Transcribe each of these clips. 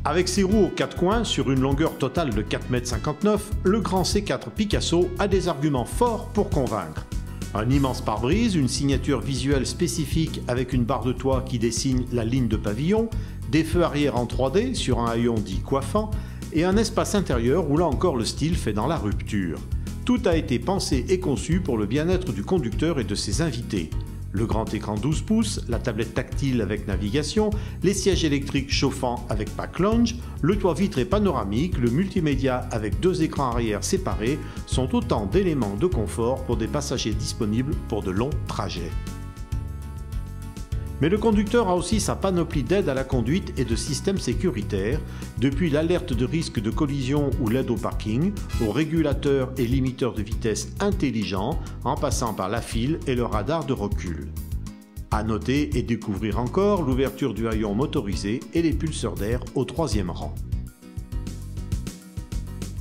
Avec ses roues aux quatre coins, sur une longueur totale de 4,59 m, le grand C4 Picasso a des arguments forts pour convaincre. Un immense pare-brise, une signature visuelle spécifique avec une barre de toit qui dessine la ligne de pavillon, des feux arrière en 3D sur un haillon dit coiffant, et un espace intérieur où là encore le style fait dans la rupture. Tout a été pensé et conçu pour le bien-être du conducteur et de ses invités. Le grand écran 12 pouces, la tablette tactile avec navigation, les sièges électriques chauffants avec pack lounge, le toit vitré panoramique, le multimédia avec deux écrans arrière séparés sont autant d'éléments de confort pour des passagers disponibles pour de longs trajets. Mais le conducteur a aussi sa panoplie d'aides à la conduite et de systèmes sécuritaires, depuis l'alerte de risque de collision ou l'aide au parking, aux régulateurs et limiteurs de vitesse intelligents, en passant par la file et le radar de recul. À noter et découvrir encore l'ouverture du haillon motorisé et les pulseurs d'air au troisième rang.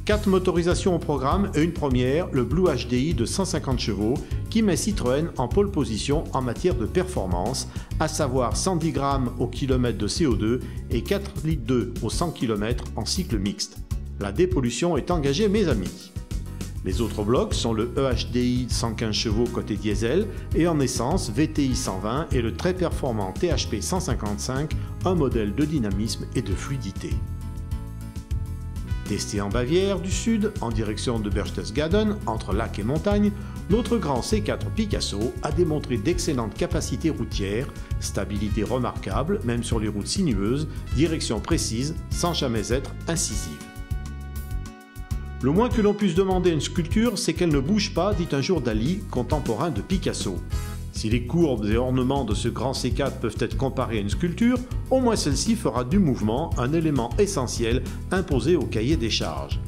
4 motorisations au programme et une première, le Blue HDI de 150 chevaux, qui met Citroën en pole position en matière de performance, à savoir 110 g au kilomètre de CO2 et 4,2 litres au 100 km en cycle mixte. La dépollution est engagée, mes amis. Les autres blocs sont le EHDI 115 chevaux côté diesel et en essence VTI 120 et le très performant THP 155, un modèle de dynamisme et de fluidité. Testé en Bavière du Sud, en direction de Berchtesgaden, entre lac et montagne, notre grand C4 Picasso a démontré d'excellentes capacités routières, stabilité remarquable, même sur les routes sinueuses, direction précise, sans jamais être incisive. Le moins que l'on puisse demander à une sculpture, c'est qu'elle ne bouge pas, dit un jour Dali, contemporain de Picasso. Si les courbes et ornements de ce grand C4 peuvent être comparés à une sculpture, au moins celle-ci fera du mouvement un élément essentiel imposé au cahier des charges.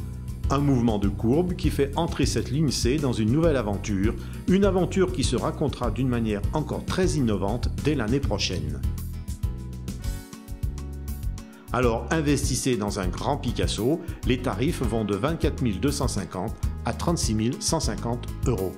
Un mouvement de courbe qui fait entrer cette ligne C dans une nouvelle aventure, une aventure qui se racontera d'une manière encore très innovante dès l'année prochaine. Alors investissez dans un grand Picasso, les tarifs vont de 24 250 à 36 150 €.